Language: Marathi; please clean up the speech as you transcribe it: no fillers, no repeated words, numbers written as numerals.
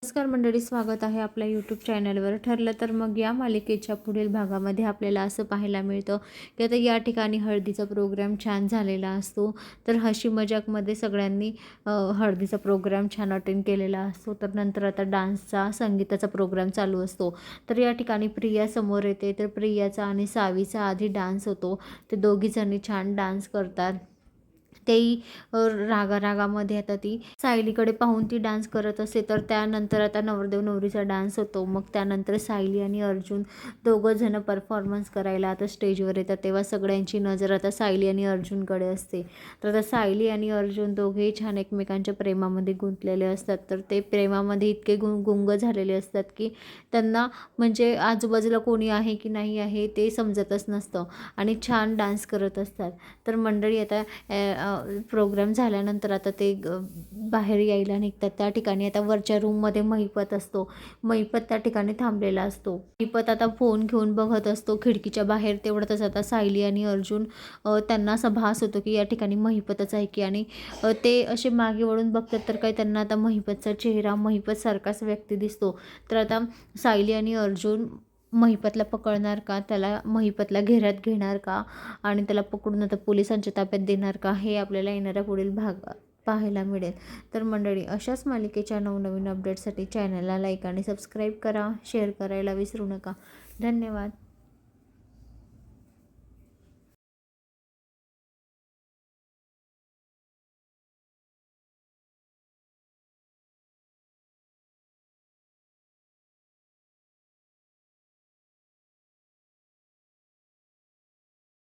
नमस्कार मंडळी, स्वागत आहे आपल्या यूट्यूब चॅनलवर. ठरलं तर मग या मालिकेच्या पुढील भागामध्ये आपल्याला असं पाहायला मिळतं की आता या ठिकाणी हळदीचा प्रोग्राम छान झालेला असतो. तर हशी मजाकमध्ये सगळ्यांनी हळदीचा प्रोग्राम छान अटेंड केलेला असतो. तर नंतर आता डान्सचा, संगीताचा प्रोग्राम चालू असतो. तर या ठिकाणी प्रिया समोर येते. तर प्रियाचा आणि सावीचा आधी डान्स होतो. ते दोघीजणी छान डान्स करतात. तेही रागारागामध्ये आता ती सायलीकडे पाहून ती डान्स करत असते. तर त्यानंतर आता नवरदेव नवरीचा डान्स होतो. मग त्यानंतर सायली आणि अर्जुन दोघं जण परफॉर्मन्स करायला आता स्टेजवर येतात. तेव्हा सगळ्यांची नजर आता सायली आणि अर्जुनकडे असते. तर आता सायली आणि अर्जुन दोघेही छान एकमेकांच्या प्रेमामध्ये गुंतलेले असतात. तर ते प्रेमामध्ये इतके गुंग झालेले असतात की त्यांना म्हणजे आजूबाजूला कोणी आहे की नाही आहे ते समजतच नसतं आणि छान डान्स करत असतात. तर मंडळी आता प्रोग्राम झाल्यानंतर आता ते बाहेर यायला निघतात. त्या ठिकाणी आता वरच्या रूममध्ये महिपत असतो. महिपत त्या ठिकाणी थांबलेला असतो. महिपत आता फोन घेऊन बघत असतो खिडकीच्या बाहेर. तेवढ्यातच आता सायली आणि अर्जुन त्यांना असा भास होतो की या ठिकाणी महिपतच आहे की, आणि ते असे मागे वळून बघतात तर काही त्यांना आता महिपतचा चेहरा महिपत सारखाच व्यक्ती दिसतो. तर आता सायली आणि अर्जुन महिपतला पकडणार का, त्याला महिपतला घेऱ्यात घेणार का आणि त्याला पकडून आता पोलिसांच्या ताब्यात देणार का, हे आपल्याला येणाऱ्या पुढील भाग पाहायला मिळेल. तर मंडळी, अशाच मालिकेच्या नवनवीन अपडेट्ससाठी चॅनलला लाईक आणि सबस्क्राईब करा, शेअर करायला विसरू नका. धन्यवाद.